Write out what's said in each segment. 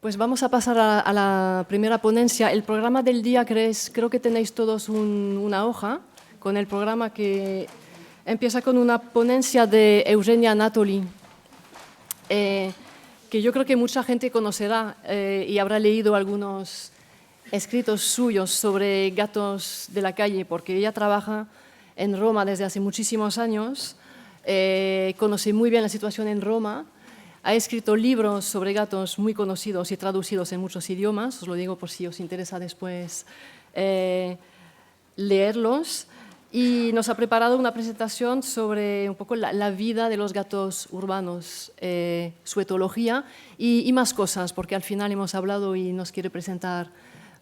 Pues vamos a pasar a la primera ponencia. El programa del día, creo que tenéis todos una hoja con el programa que empieza con una ponencia de Eugenia Anatoli, que yo creo que mucha gente conocerá y habrá leído algunos escritos suyos sobre gatos de la calle, porque ella trabaja en Roma desde hace muchísimos años, conoce muy bien la situación en Roma. Ha escrito libros sobre gatos muy conocidos y traducidos en muchos idiomas, os lo digo por si os interesa después leerlos. Y nos ha preparado una presentación sobre un poco la vida de los gatos urbanos, su etología y más cosas, porque al final hemos hablado y nos quiere presentar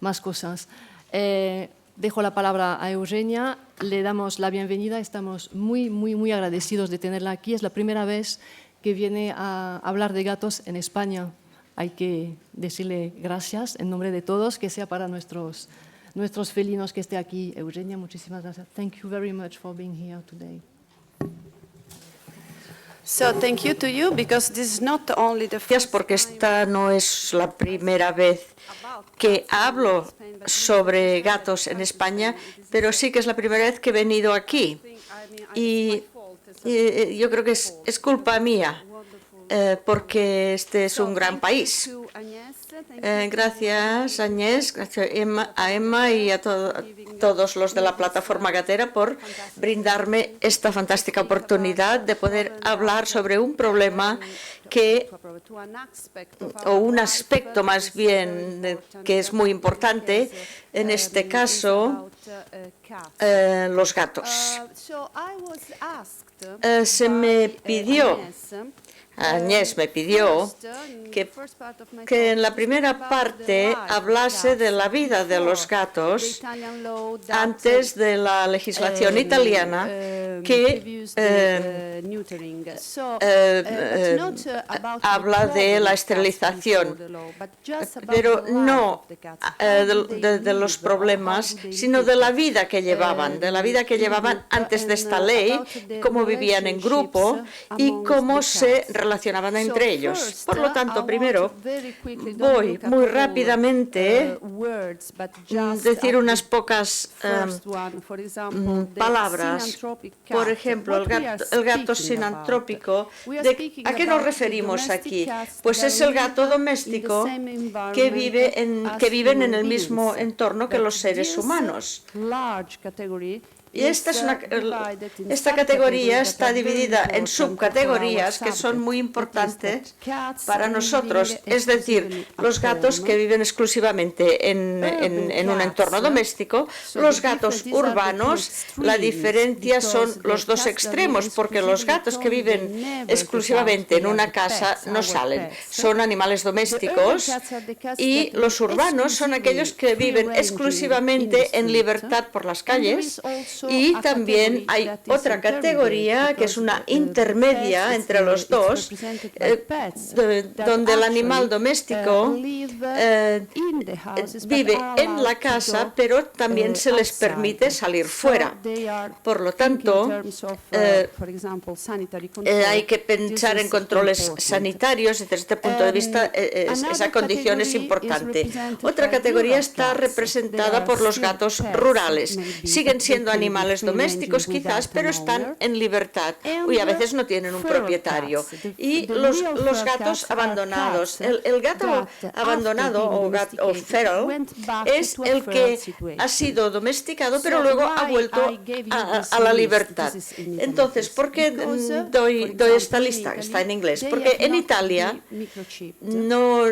más cosas. Dejo la palabra a Eugenia, le damos la bienvenida, estamos muy agradecidos de tenerla aquí. Es la primera vez que viene a hablar de gatos en España. Hay que decirle gracias en nombre de todos, que sea para nuestros felinos que esté aquí. Eugenia, muchísimas gracias. Thank you very much for being here today. So thank you to you, because this is not only the Gracias, porque esta no es la primera vez que hablo sobre gatos en España, pero sí que es la primera vez que he venido aquí. Y yo creo que es culpa mía, porque este es un gran país. Gracias, Agnès, gracias a Emma y a todos los de la plataforma gatera por brindarme esta fantástica oportunidad de poder hablar sobre un problema o un aspecto más bien que es muy importante, en este caso, los gatos. Se me pidió, Agnès me pidió que en la primera parte hablase de la vida de los gatos antes de la legislación italiana que habla de la esterilización, pero no de los problemas, sino de la vida que llevaban, antes de esta ley, cómo vivían en grupo y cómo se relacionaban entre ellos. Por lo tanto, primero voy muy rápidamente a decir unas pocas palabras. Por ejemplo, el gato sinantrópico. ¿A qué nos referimos aquí? Pues es el gato doméstico que viven en el mismo entorno que los seres humanos. Y esta categoría está dividida en subcategorías que son muy importantes para nosotros, es decir, los gatos que viven exclusivamente en un entorno doméstico, los gatos urbanos. La diferencia son los dos extremos, porque los gatos que viven exclusivamente en una casa no salen, son animales domésticos, y los urbanos son aquellos que viven exclusivamente en libertad por las calles. Y también hay otra categoría que es una intermedia entre los dos, donde el animal doméstico vive en la casa, pero también se les permite salir fuera. Por lo tanto, hay que pensar en controles sanitarios. Desde este punto de vista, esa condición es importante. Otra categoría está representada por los gatos rurales. Siguen siendo animales domésticos quizás, pero están en libertad y a veces no tienen un propietario. Y los gatos abandonados. El gato abandonado o feral es el que ha sido domesticado, pero luego ha vuelto a la libertad. Entonces, ¿por qué doy esta lista? Está en inglés. Porque en Italia no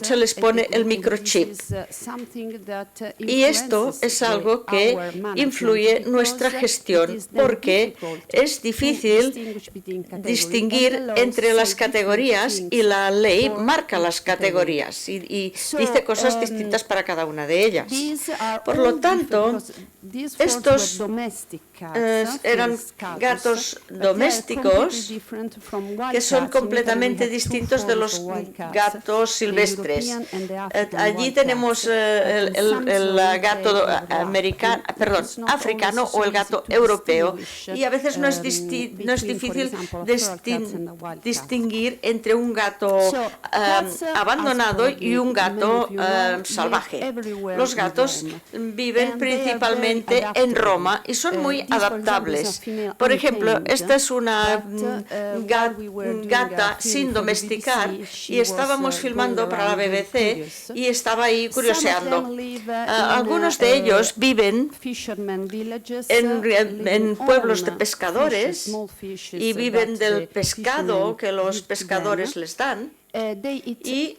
se les pone el microchip. Y esto es algo que influye nuestra gestión, porque es difícil distinguir entre las categorías y la ley marca las categorías y dice cosas distintas para cada una de ellas. Por lo tanto, estos eran gatos domésticos que son completamente distintos de los gatos silvestres. Allí tenemos el gato africano, americano o el gato europeo. Y a veces no es difícil distinguir entre un gato abandonado y un gato salvaje. Los gatos viven principalmente en Roma y son muy adaptables. Por ejemplo, esta es una gata sin domesticar y estábamos filmando para la BBC y estaba ahí curioseando. Algunos de ellos viven en pueblos de pescadores y viven del pescado que los pescadores les dan. Y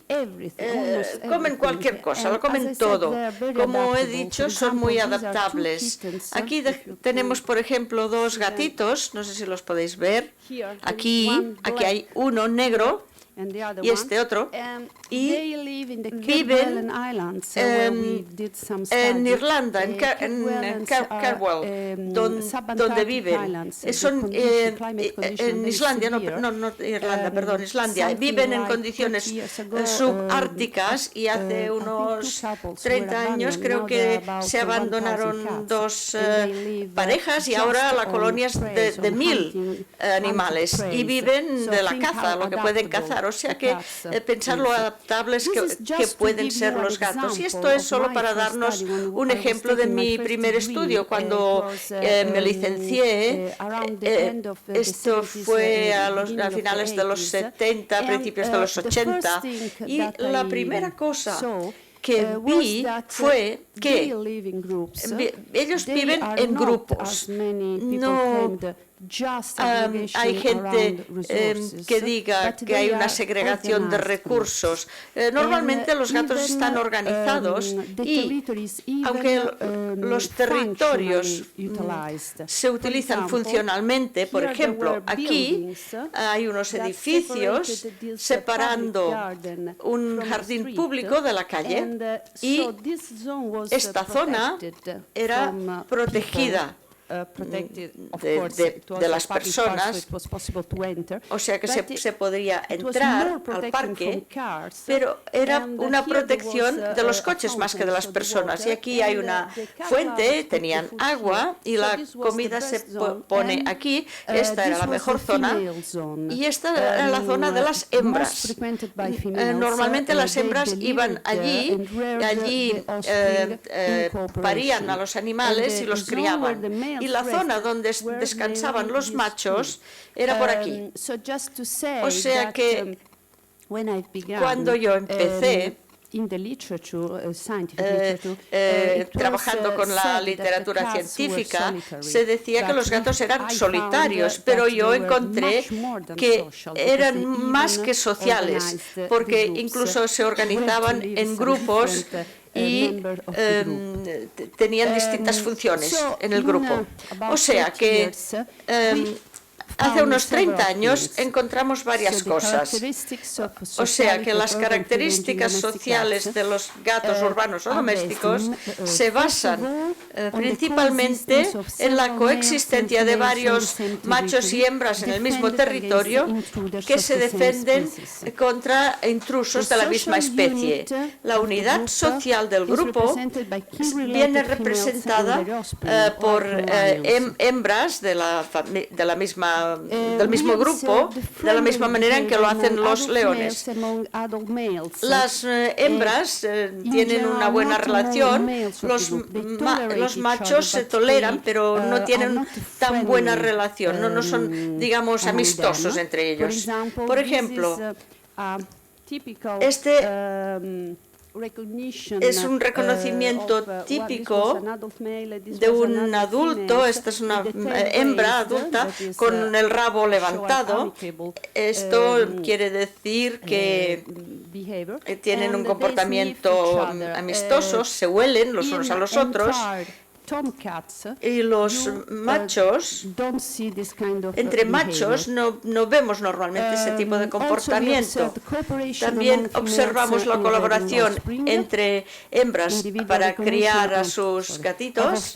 comen cualquier cosa, lo comen todo. Como he dicho, son muy adaptables. Aquí tenemos, por ejemplo, dos gatitos, no sé si los podéis ver. Aquí hay uno negro y este otro, y viven en Irlanda, en Carwell, donde viven. Son en Islandia, no Irlanda, perdón, Islandia. Viven en condiciones subárticas y hace unos 30 años creo que se abandonaron dos parejas y ahora la colonia es de 1000 animales y viven de la caza, lo que pueden cazar. O sea que pensar lo adaptables que pueden ser los gatos. Y esto es solo para darnos un ejemplo de mi primer estudio. Cuando me licencié, esto fue a finales de los 70, principios de los 80, y la primera cosa que vi fue que ellos viven en grupos. No hay gente que diga que hay una segregación de recursos. Normalmente los gatos están organizados y, aunque los territorios se utilizan funcionalmente, por ejemplo, aquí hay unos edificios separando un jardín público de la calle y esta zona era protegida de las personas, o sea que se podría entrar al parque, pero era una protección de los coches más que de las personas. Y aquí hay una fuente, tenían agua y la comida se pone aquí. Esta era la mejor zona y esta era la zona de las hembras. Normalmente las hembras iban allí parían a los animales y los criaban. Y la zona donde descansaban los machos era por aquí. O sea que cuando yo empecé trabajando con la literatura científica, se decía que los gatos eran solitarios, pero yo encontré que eran más que sociales, porque incluso se organizaban en grupos y tenían distintas funciones en el grupo. O sea que hace unos 30 años encontramos varias cosas. O sea que las características sociales de los gatos urbanos o domésticos se basan principalmente en la coexistencia de varios machos y hembras en el mismo territorio que se defienden contra intrusos de la misma especie. La unidad social del grupo viene representada por hembras del mismo grupo, de la misma manera en que lo hacen los leones. Las hembras tienen una buena relación, los machos se toleran, pero no tienen tan buena relación, no son, digamos, amistosos entre ellos. Por ejemplo, este es un reconocimiento típico de un adulto. Esta es una hembra adulta con el rabo levantado. Esto quiere decir que tienen un comportamiento amistoso, se huelen los unos a los otros. Y los machos, entre machos no vemos normalmente ese tipo de comportamiento. También observamos la colaboración entre hembras para criar a sus gatitos.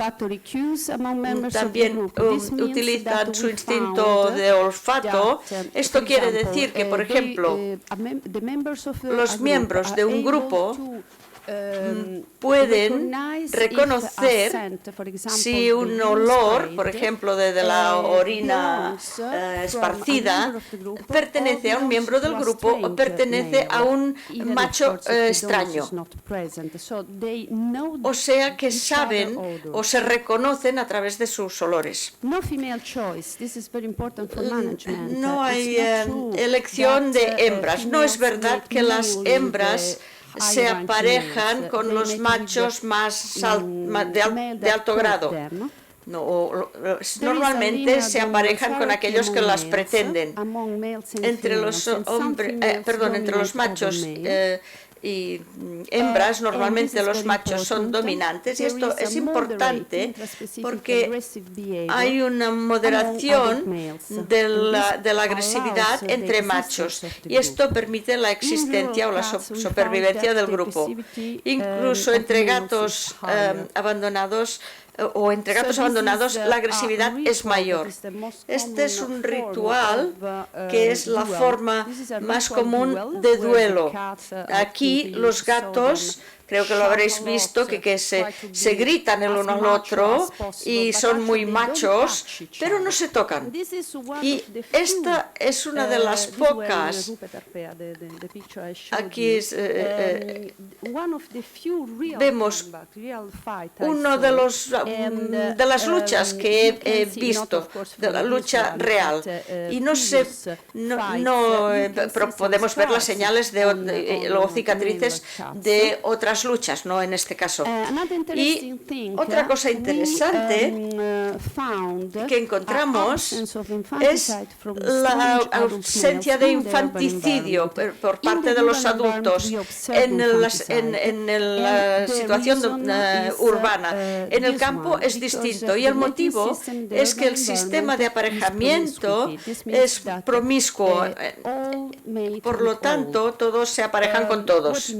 También utilizan su instinto de olfato. Esto quiere decir que, por ejemplo, los miembros de un grupo pueden reconocer si un olor, por ejemplo, de la orina esparcida, pertenece a un miembro del grupo o pertenece a un macho extraño. O sea que saben o se reconocen a través de sus olores. No hay elección de hembras. No es verdad que las hembras se aparejan con los machos de alto grado. No, normalmente se aparejan con aquellos que las pretenden. Entre los machos y hembras, normalmente los machos son dominantes, y esto es importante porque hay una moderación de la agresividad entre machos, y esto permite la existencia o la supervivencia del grupo. Incluso entre gatos abandonados la agresividad es mayor. Este es un ritual que es la forma más común de duelo. Aquí los gatos, creo que lo habréis visto, que se gritan el uno al otro y son muy machos, pero no se tocan. Y esta es una de las pocas. Aquí vemos uno de las luchas que he visto, de la lucha real. Y pero podemos ver las señales o cicatrices de otras luchas, no en este caso. Y otra cosa interesante que encontramos es la ausencia de infanticidio por parte de los adultos en la situación urbana. En el campo es distinto, y el motivo es que el sistema de aparejamiento es promiscuo. Por lo tanto, todos se aparejan con todos.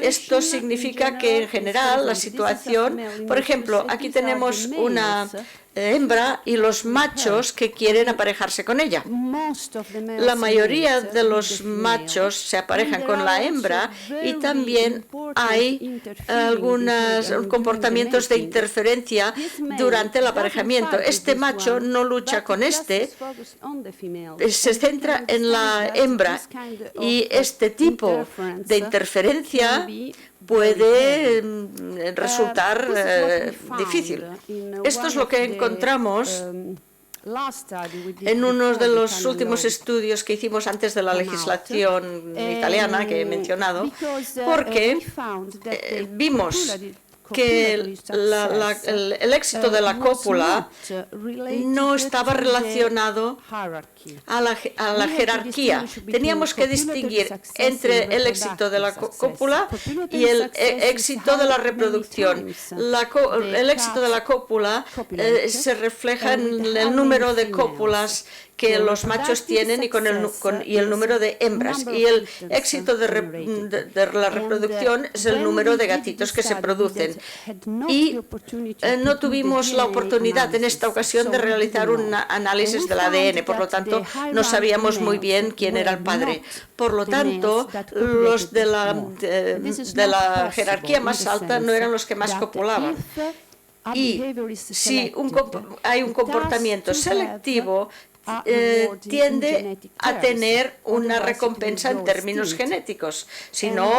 Esto significa que en general la situación, por ejemplo, aquí tenemos una hembra y los machos que quieren aparejarse con ella. La mayoría de los machos se aparejan con la hembra, y también hay algunos comportamientos de interferencia durante el aparejamiento. Este macho no lucha con se centra en la hembra, y este tipo de interferencia puede resultar difícil. Esto es lo que encontramos en uno de los últimos estudios que hicimos antes de la legislación italiana que he mencionado, porque vimos que el éxito de la cópula no estaba relacionado a la jerarquía. Teníamos que distinguir entre el éxito de la cópula y el éxito de la reproducción. El éxito de la cópula se refleja en el número de cópulas que los machos tienen y el número de hembras. Y el éxito de la reproducción es el número de gatitos que se producen. Y no tuvimos la oportunidad en esta ocasión de realizar un análisis del ADN, por lo tanto no sabíamos muy bien quién era el padre. Por lo tanto, los de la jerarquía más alta no eran los que más copulaban. Y si hay un comportamiento selectivo, tiende a tener una recompensa en términos genéticos, si no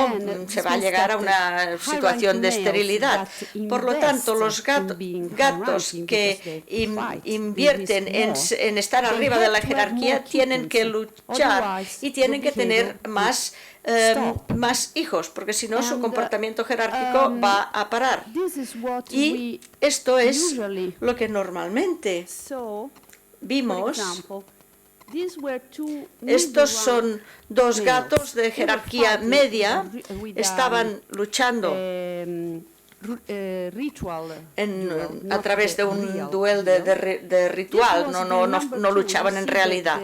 se va a llegar a una situación de esterilidad. Por lo tanto, los gatos que invierten en estar arriba de la jerarquía tienen que luchar y tienen que tener más hijos, porque si no su comportamiento jerárquico va a parar. Y esto es lo que normalmente vimos. Estos son dos gatos de jerarquía media, estaban luchando a través de un duelo de ritual, no luchaban en realidad.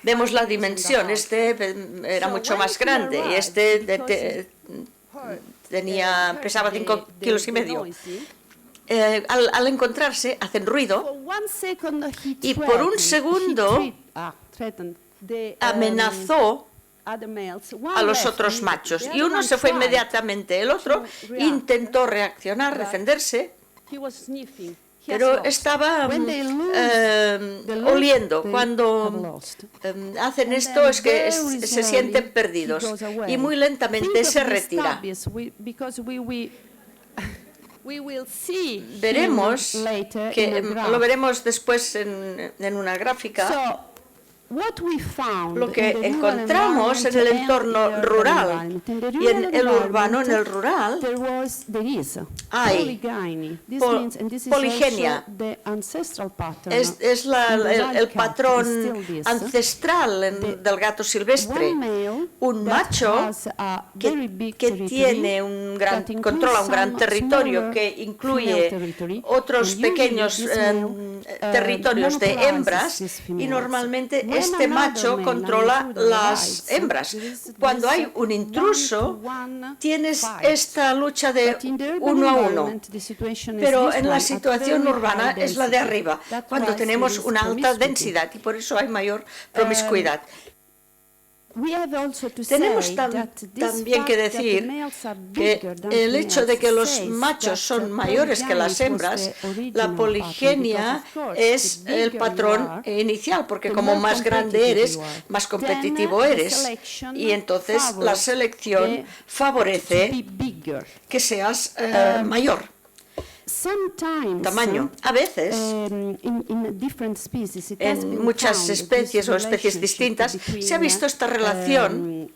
Vemos la dimensión, este era mucho más grande y este pesaba 5,5 kilos. Al encontrarse hacen ruido y por un segundo amenazó a los otros machos. Y uno se fue inmediatamente, el otro intentó reaccionar, defenderse, pero estaba oliendo. Cuando hacen esto es que se sienten perdidos y muy lentamente se retira. Veremos, lo veremos después en una gráfica, lo que encontramos en el entorno rural y en el urbano. En el rural hay poligenia, es el patrón ancestral del gato silvestre. Un macho que tiene controla un gran territorio que incluye otros pequeños territorios de hembras, y normalmente este macho controla las hembras. Cuando hay un intruso, tienes esta lucha de uno a uno. Pero en la situación urbana es la de arriba, cuando tenemos una alta densidad, y por eso hay mayor promiscuidad. Tenemos también que decir que el hecho de que los machos son mayores que las hembras, la poligenia es el patrón inicial, porque como más grande eres, más competitivo eres, y entonces la selección favorece que seas mayor. Tamaño. A veces, en muchas especies o especies distintas, se ha visto esta relación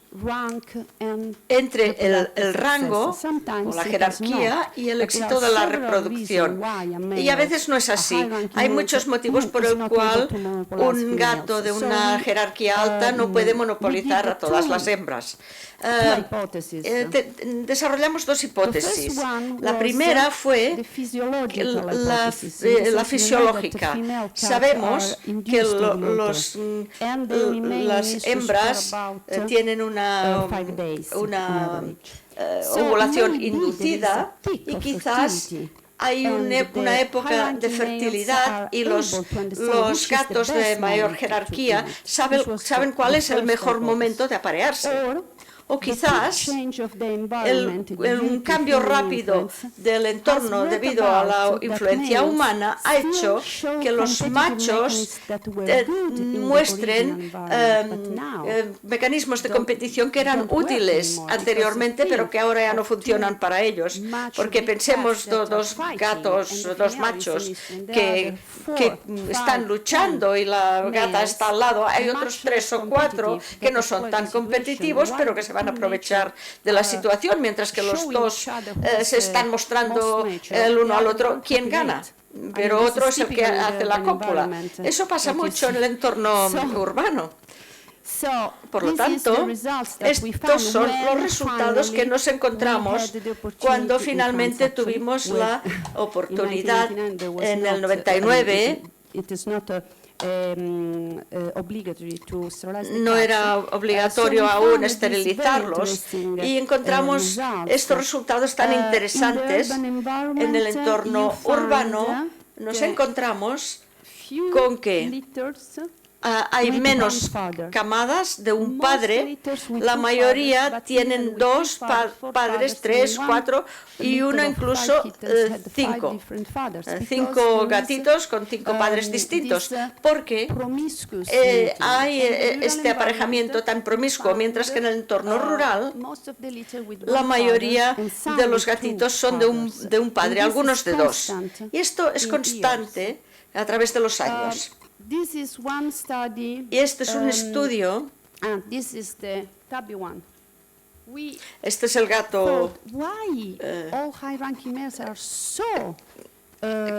entre el rango o la jerarquía y el éxito de la reproducción. Y a veces no es así. Hay muchos motivos por el cual un gato de una jerarquía alta no puede monopolizar a todas las hembras. Desarrollamos dos hipótesis. La primera fue la fisiológica. Sabemos que las hembras tienen una ovulación inducida y quizás hay una época de fertilidad y los gatos de mayor jerarquía saben cuál es el mejor momento de aparearse. O quizás un cambio rápido del entorno debido a la influencia humana ha hecho que los machos muestren mecanismos de competición que eran útiles anteriormente, pero que ahora ya no funcionan para ellos. Porque pensemos dos machos que están luchando y la gata está al lado. Hay otros 3 o 4 que no son tan competitivos, pero que se van a aprovechar de la situación, mientras que los dos se están mostrando el uno al otro quién gana, pero otro es el que hace la cópula. Eso pasa mucho en el entorno urbano. Por lo tanto, estos son los resultados que nos encontramos cuando finalmente tuvimos la oportunidad en el 99. No era obligatorio aún esterilizarlos, y encontramos estos resultados tan interesantes. En el entorno urbano nos encontramos con que hay menos camadas de un padre, la mayoría tienen 2 padres, 3, 4 y uno incluso 5 gatitos con 5 padres distintos, porque hay este aparejamiento tan promiscuo, mientras que en el entorno rural la mayoría de los gatitos son de un padre, algunos de 2. Y esto es constante a través de los años. Y este es un estudio. Este es el gato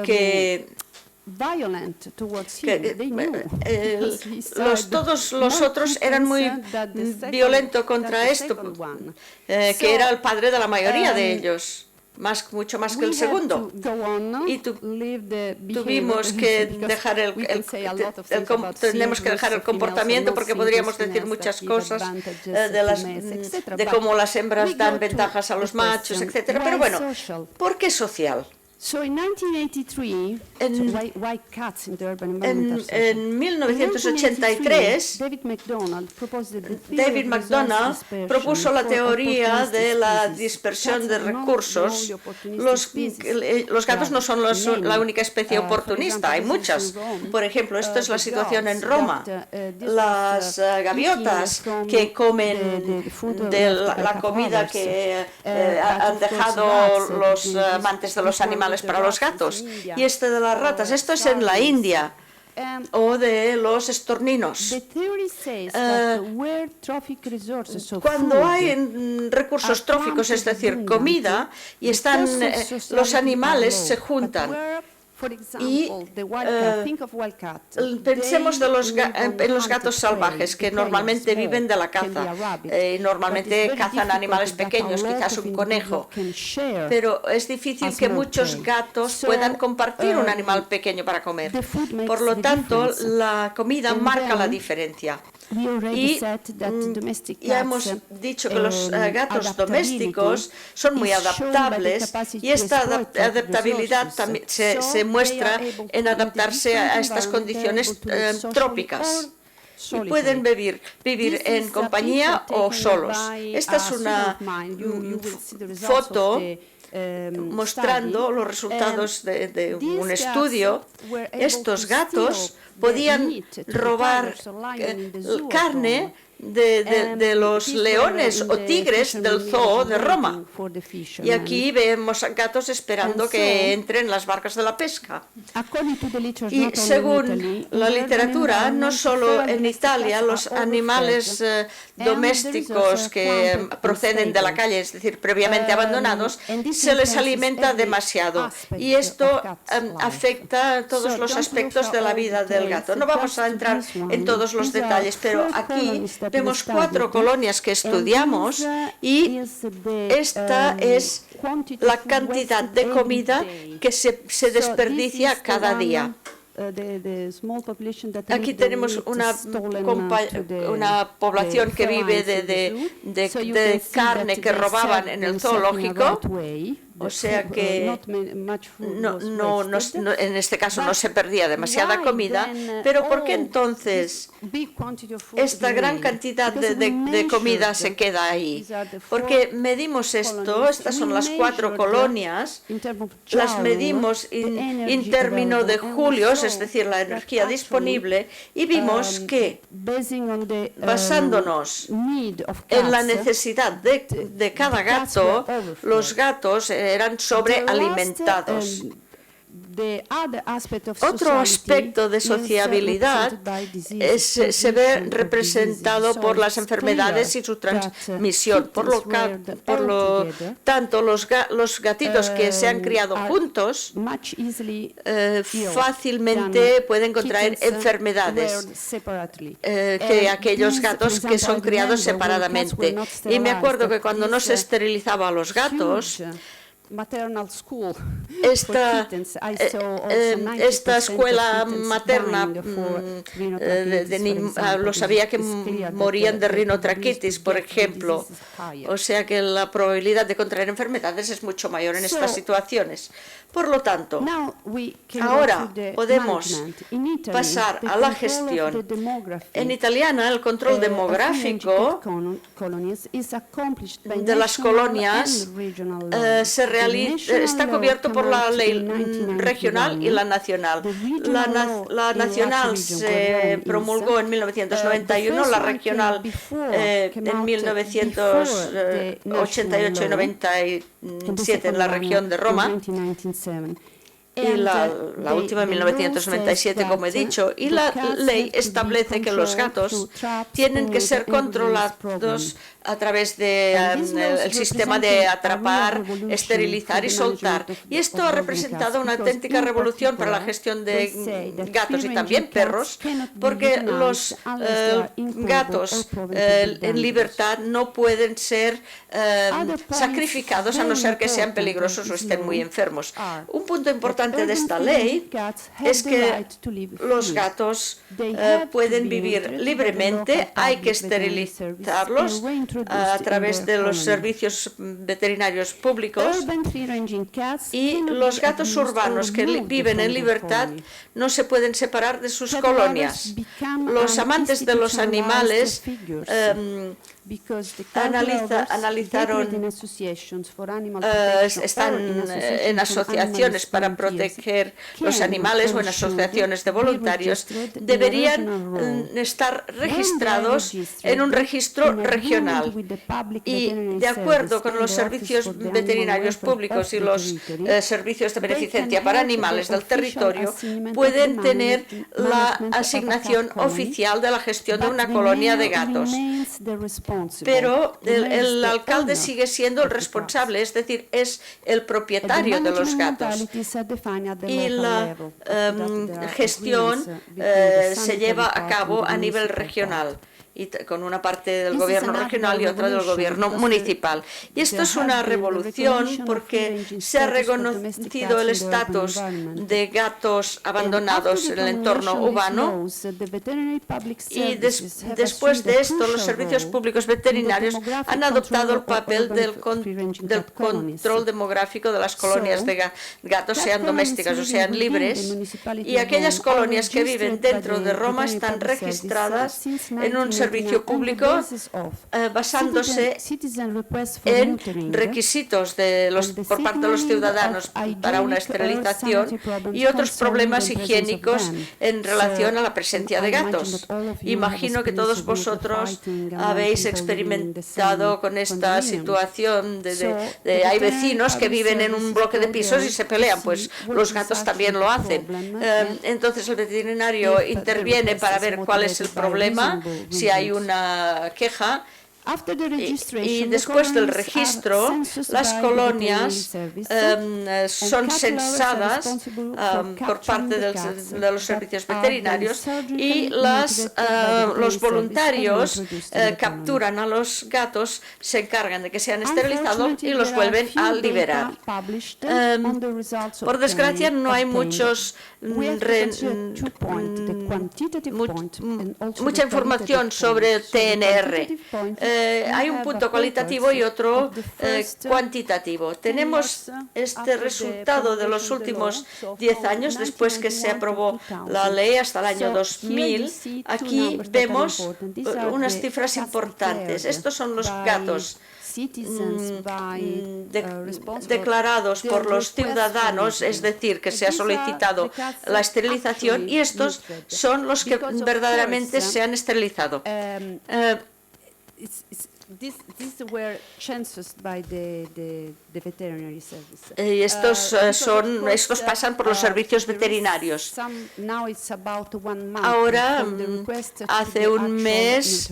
que todos los otros eran muy violentos contra esto, que era el padre de la mayoría de ellos. Mucho más que el segundo, y tuvimos que dejar tenemos que dejar el comportamiento, porque podríamos decir muchas cosas de cómo las hembras dan ventajas a los machos, etcétera. Pero bueno, ¿por qué social? En 1983, David MacDonald propuso la teoría de la dispersión de recursos. Los gatos no son la única especie oportunista, hay muchas. Por ejemplo, esta es la situación en Roma. Las gaviotas que comen de la comida que han dejado los amantes de los animales para los gatos. Y este de las ratas, esto es en la India. O de los estorninos. Cuando hay recursos tróficos, es decir, comida, y están los animales se juntan. Y pensemos en los gatos salvajes, que normalmente viven de la caza, y normalmente cazan animales pequeños, quizás un conejo, pero es difícil que muchos gatos puedan compartir un animal pequeño para comer. Por lo tanto, la comida marca la diferencia. Y ya hemos dicho que los gatos domésticos son muy adaptables y esta adaptabilidad también se muestra en adaptarse a estas condiciones trópicas. Y pueden vivir en compañía o solos. Esta es una foto mostrando los resultados de un estudio. Estos gatos podían robar carne de los leones o tigres del zoo de Roma. Y aquí vemos gatos esperando que entren las barcas de la pesca. Y según la literatura, no solo en Italia, los animales domésticos que proceden de la calle, es decir, previamente abandonados, se les alimenta demasiado. Y esto afecta todos los aspectos de la vida del gato. No vamos a entrar en todos los detalles, pero aquí vemos 4 colonias que estudiamos y esta es la cantidad de comida que se desperdicia cada día. Aquí tenemos una población que vive de carne que robaban en el zoológico. O sea que en este caso no se perdía demasiada comida, pero ¿por qué entonces esta gran cantidad de comida se queda ahí? Porque medimos esto, estas son las 4 colonias, las medimos en términos de julios, es decir, la energía disponible, y vimos que, basándonos en la necesidad de cada gato, los gatos eran sobrealimentados. Otro aspecto de sociabilidad se ve representado por las enfermedades y su transmisión. Por lo tanto, los gatitos que se han criado juntos fácilmente pueden contraer enfermedades que aquellos gatos que son criados separadamente. Y me acuerdo que cuando no se esterilizaba a los gatos, esta escuela materna lo sabía que morían de rinotraquitis, por ejemplo. O sea que la probabilidad de contraer enfermedades es mucho mayor en estas situaciones. Por lo tanto, ahora podemos pasar a la gestión. En italiana, el control demográfico de las colonias está cubierto por la ley regional y la nacional. La nacional se promulgó en 1991, la regional en 1988 y 97 en la región de Roma, y la última en 1997, como he dicho, y la ley establece que los gatos tienen que ser controlados a través del sistema de atrapar, esterilizar y soltar. Y esto ha representado una auténtica revolución para la gestión de gatos y también perros, porque los gatos en libertad no pueden ser sacrificados a no ser que sean peligrosos o estén muy enfermos. Un punto importante de esta ley es que los gatos pueden vivir libremente, hay que esterilizarlos, a través de los servicios veterinarios públicos, y los gatos urbanos que viven en libertad no se pueden separar de sus colonias. Los amantes de los animales analizaron, están en asociaciones para proteger los animales o en asociaciones de voluntarios, deberían estar registrados en un registro regional. Y de acuerdo con los servicios veterinarios públicos y los servicios de beneficencia para animales del territorio, pueden tener la asignación oficial de la gestión de una colonia de gatos. Pero el alcalde sigue siendo el responsable, es decir, es el propietario de los gatos. Y la gestión se lleva a cabo a nivel regional, y con una parte del gobierno regional y otra del gobierno municipal. Y esto es una revolución porque se ha reconocido el estatus de gatos abandonados en el entorno urbano, y después de esto los servicios públicos veterinarios han adoptado el papel del control demográfico de las colonias de gatos, sean domésticas o sean libres, y aquellas colonias que viven dentro de Roma están registradas en un servicio público basándose en requisitos por parte de los ciudadanos para una esterilización y otros problemas higiénicos en relación a la presencia de gatos. Imagino que todos vosotros habéis experimentado con esta situación de hay vecinos que viven en un bloque de pisos y se pelean, pues los gatos también lo hacen. Entonces el veterinario interviene para ver cuál es el problema, si hay una queja, y después del registro las colonias son censadas por parte de los servicios veterinarios, y los voluntarios capturan a los gatos, se encargan de que sean esterilizados y los vuelven a liberar. Por desgracia no hay mucha información sobre el TNR. Hay un punto cualitativo y otro cuantitativo. Tenemos este resultado de los últimos 10 años, después que se aprobó la ley hasta el año 2000. Aquí vemos unas cifras importantes. Estos son los gatos declarados por los ciudadanos, es decir, que se ha solicitado la esterilización, y estos son los que verdaderamente se han esterilizado. Y estos pasan por los servicios veterinarios. Ahora, hace un mes,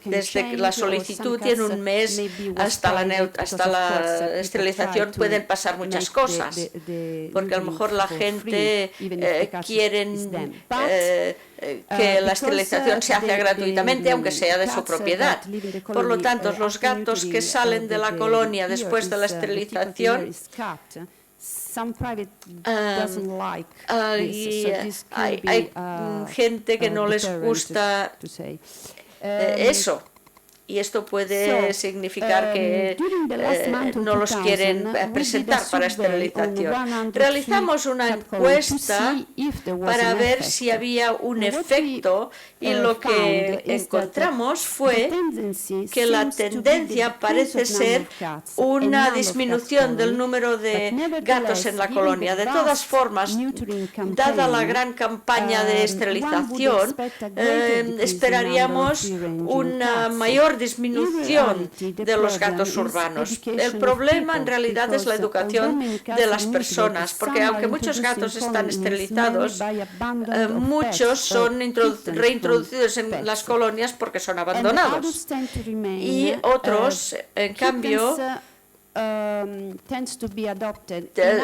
desde la solicitud, y en un mes hasta la esterilización pueden pasar muchas cosas, porque a lo mejor la gente quiere que la esterilización se hace gratuitamente, aunque sea de su propiedad. Por lo tanto, los gatos que salen de la colonia después de la esterilización, hay gente que no les gusta eso. Y esto puede significar que no los quieren presentar para esterilización. Realizamos una encuesta para ver si había un efecto, y lo que encontramos fue que la tendencia parece ser una disminución del número de gatos en la colonia. De todas formas, dada la gran campaña de esterilización, esperaríamos una mayor disminución de los gatos urbanos. El problema en realidad es la educación de las personas, porque aunque muchos gatos están esterilizados, muchos son reintroducidos en las colonias porque son abandonados. Y otros, en cambio,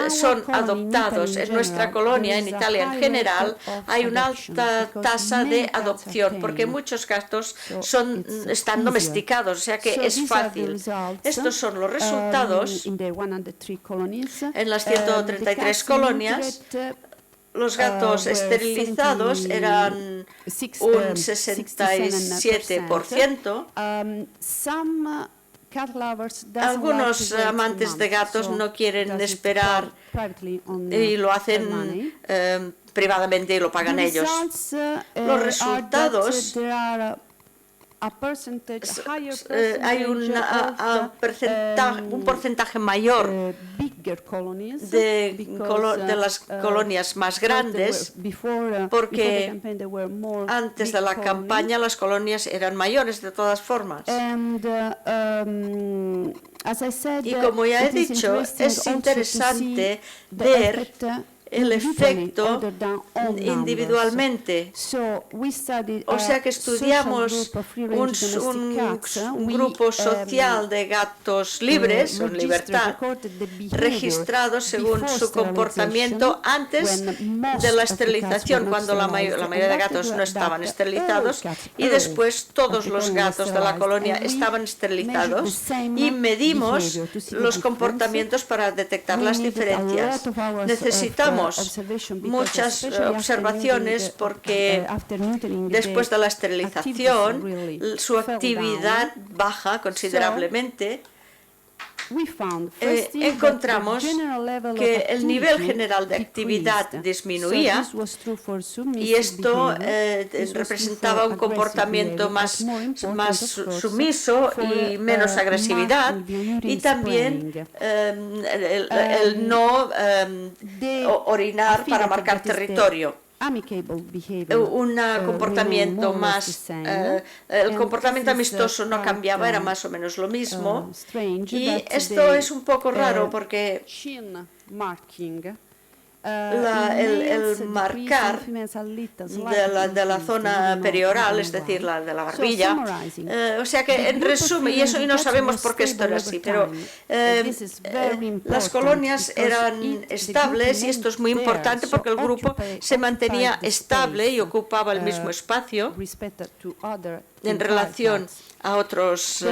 son adoptados. En nuestra colonia, en Italia en general, hay una alta tasa de adopción, porque muchos gatos están domesticados, o sea que es fácil. Estos son los resultados en las 133 colonias. los gatos esterilizados eran un 67%. Algunos amantes de gatos no quieren esperar y lo hacen privadamente y lo pagan ellos. Los resultados, hay un porcentaje mayor de las colonias más grandes, porque antes de la campaña las colonias eran mayores de todas formas. Y como ya he dicho, es interesante ver el efecto individualmente. O sea que estudiamos un grupo social de gatos libres, en libertad, registrados según su comportamiento antes de la esterilización, cuando la mayoría de gatos no estaban esterilizados, y después todos los gatos de la colonia estaban esterilizados, y medimos los comportamientos para detectar las diferencias. Necesitamos muchas observaciones porque después de la esterilización su actividad baja considerablemente. Encontramos que el nivel general de actividad disminuía y esto representaba un comportamiento más sumiso y menos agresividad, y también el no orinar para marcar territorio. Un comportamiento más, el comportamiento amistoso no cambiaba, era más o menos lo mismo, y esto es un poco raro porque el marcar de la zona perioral, es decir, de la barbilla, o sea que en resumen, y no sabemos por qué esto era así, pero las colonias eran estables, y esto es muy importante porque el grupo se mantenía estable y ocupaba el mismo espacio en relación a otros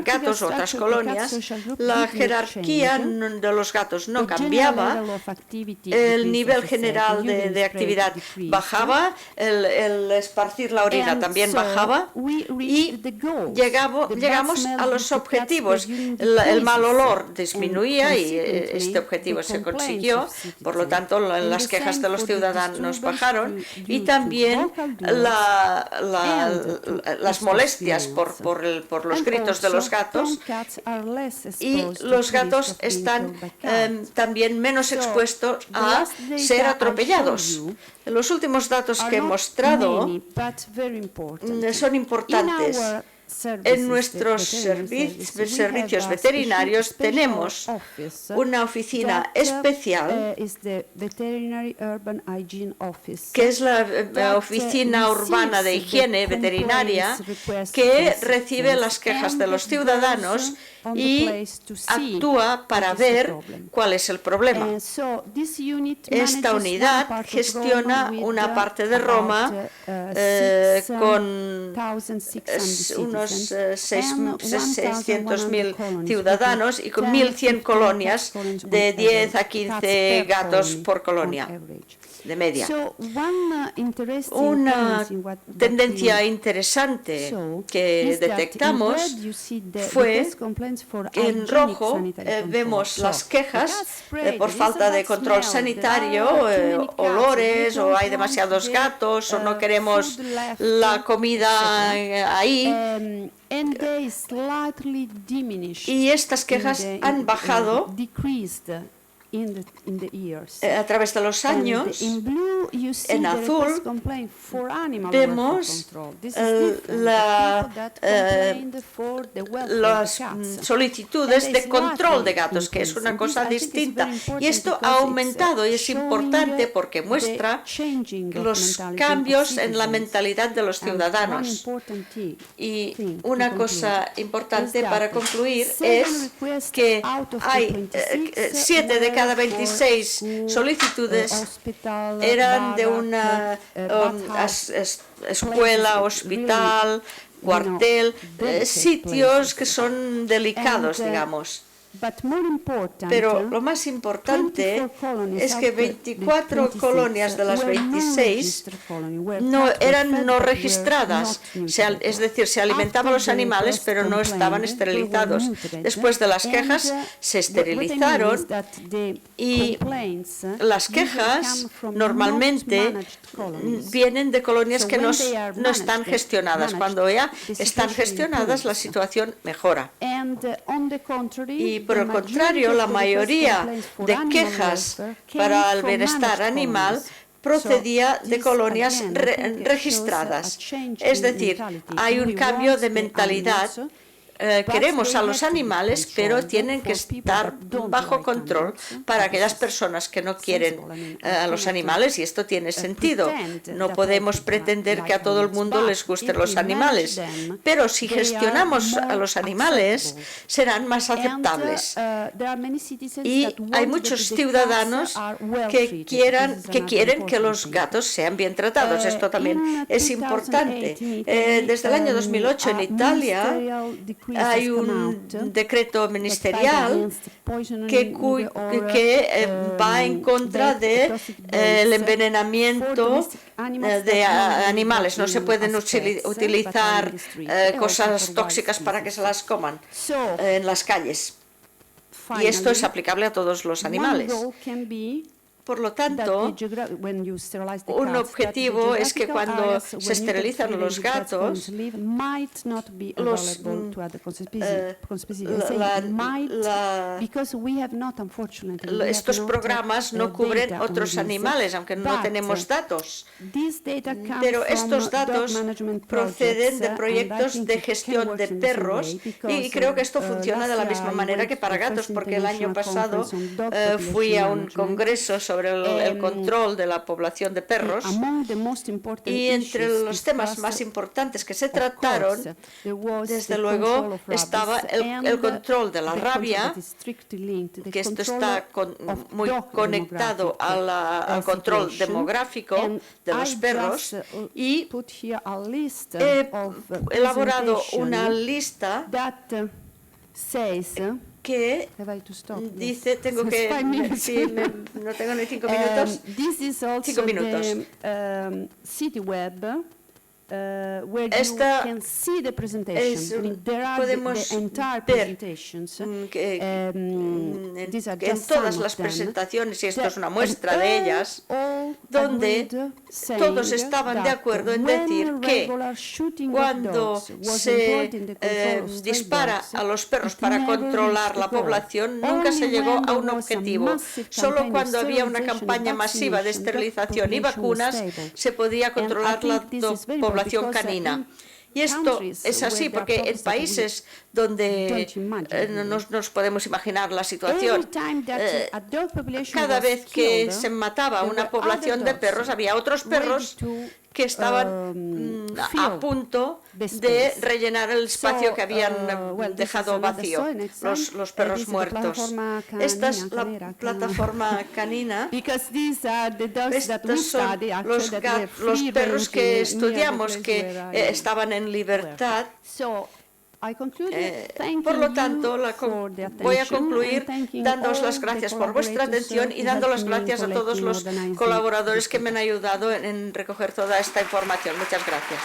gatos o otras colonias. La jerarquía de los gatos no cambiaba, el nivel general de actividad bajaba, el esparcir la orina también bajaba, y llegamos a los objetivos. El mal olor disminuía y este objetivo se consiguió, por lo tanto las quejas de los ciudadanos bajaron, y también las molestias por los gritos de los gatos, y los gatos están también menos expuestos a ser atropellados. Los últimos datos que he mostrado son importantes. En nuestros servicios veterinarios tenemos una oficina especial que es la Oficina Urbana de Higiene Veterinaria, que recibe las quejas de los ciudadanos y actúa para ver cuál es el problema. Esta unidad gestiona una parte de Roma con unos 600.000 ciudadanos y con 1.100 colonias de 10 a 15 gatos por colonia de media. Una tendencia interesante que detectamos fue que en rojo vemos las quejas por falta de control sanitario, olores, o hay demasiados gatos, o no queremos la comida ahí. Y estas quejas han bajado a través de los años. En azul vemos las solicitudes de control de gatos, que es una cosa distinta, y esto ha aumentado, y es importante porque muestra los cambios en la mentalidad de los ciudadanos. Y una cosa importante para concluir es que hay 7 de cada 26 solicitudes eran de una escuela, hospital, cuartel, sitios que son delicados, digamos. Pero lo más importante es que 24 colonias de las 26 eran no registradas, es decir, se alimentaban los animales pero no estaban esterilizados. Después de las quejas se esterilizaron y las quejas normalmente vienen de colonias que no están gestionadas. Cuando ya están gestionadas, la situación mejora. Y por el contrario, la mayoría de quejas para el bienestar animal procedía de colonias registradas. Es decir, hay un cambio de mentalidad. Queremos a los animales, pero tienen que estar bajo control para aquellas personas que no quieren a los animales, y esto tiene sentido. No podemos pretender que a todo el mundo les gusten los animales, pero si gestionamos a los animales, serán más aceptables. Y hay muchos ciudadanos que quieren que los gatos sean bien tratados. Esto también es importante. Desde el año 2008 en Italia, hay un decreto ministerial que va en contra del envenenamiento de animales. No se pueden utilizar cosas tóxicas para que se las coman en las calles. Y esto es aplicable a todos los animales. Por lo tanto, un objetivo es que cuando se esterilizan los gatos, estos programas no cubren otros animales, aunque no tenemos datos. Pero estos datos proceden de proyectos de gestión de perros, y creo que esto funciona de la misma manera que para gatos, porque el año pasado fui a un congreso sobre el control de la población de perros, y entre los temas más importantes que se trataron, desde luego, estaba el control de la rabia, que esto está muy conectado al control demográfico de los perros, y he elaborado una lista que dice, no tengo ni 5 minutos. 5 minutos. Esta podemos ver que en todas las presentaciones, y esto es una muestra de ellas, donde todos estaban de acuerdo en decir que cuando se dispara a los perros para controlar la población, nunca se llegó a un objetivo. Solo cuando había una campaña masiva de esterilización y vacunas se podía controlar la población canina. Y esto es así porque en países donde no nos podemos imaginar la situación, cada vez que se mataba una población de perros, había otros perros que estaban a punto de rellenar el espacio que habían dejado vacío, los perros muertos. Esta es la plataforma canina. Estos son los perros que estudiamos, que estaban en libertad. Por lo tanto, voy a concluir dándoos las gracias por vuestra atención y dando las gracias a todos los colaboradores que me han ayudado en recoger toda esta información. Muchas gracias.